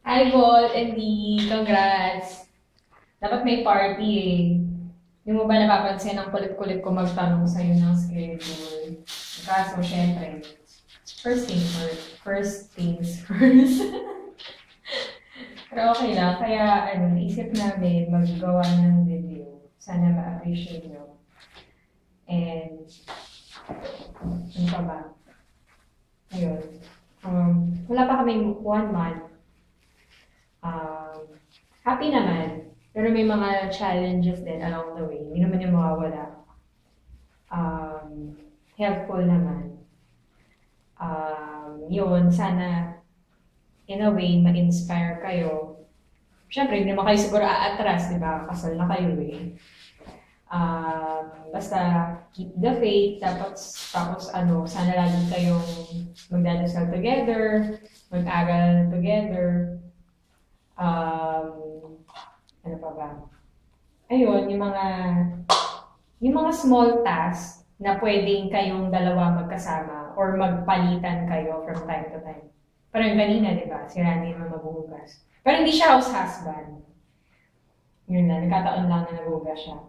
Hi, Vol and Dee. Congrats. Dapat may party eh. Hindi mo ba napapansin ang kulit-kulit ko magtanong sa'yo ng schedule? Kaso, syempre, first things first. First things first. Pero okay lang. Kaya, naisip namin maggawa ng video. Sana ma-appreciate nyo. And, ano pa ba? Ayun. Wala pa kaming 1 month. Happy naman. Pero may mga challenges din along the way. Hindi naman yung mawawala. Helpful naman. Yun, sana in a way, ma-inspire kayo. Siyempre, hindi naman kayo siguro aatras, di ba? Kasal na kayo eh. Basta keep the faith, tapos sana lagi kayong magdadasal together, mag-aral together. Ano pa ba? Ayun, yung mga small tasks na pwedeng kayong dalawa magkasama or magpalitan kayo from time to time. Parang kanina, di ba? Si Randy naman maghuhugas. Pero hindi siya house husband. Yun na, nagkataon lang na naghuhugas siya.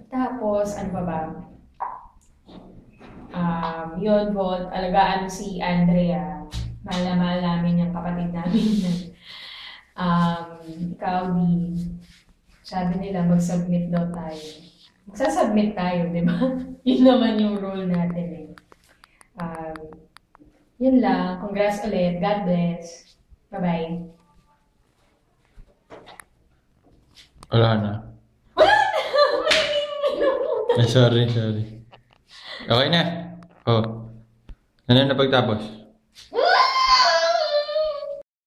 Tapos, ano pa ba? Yun, Volt, alagaan si Andrea. Mahal na mahal namin yung kapatid namin. Ikaw, Di. Sabi nila, mag-submit daw tayo. Magsasubmit tayo, di ba? Yun naman yung role natin eh. Yun lang. Congrats ulit. God bless. Bye-bye. Wala na. Ay, sorry. Okay na. Oh. Ano na pagtapos?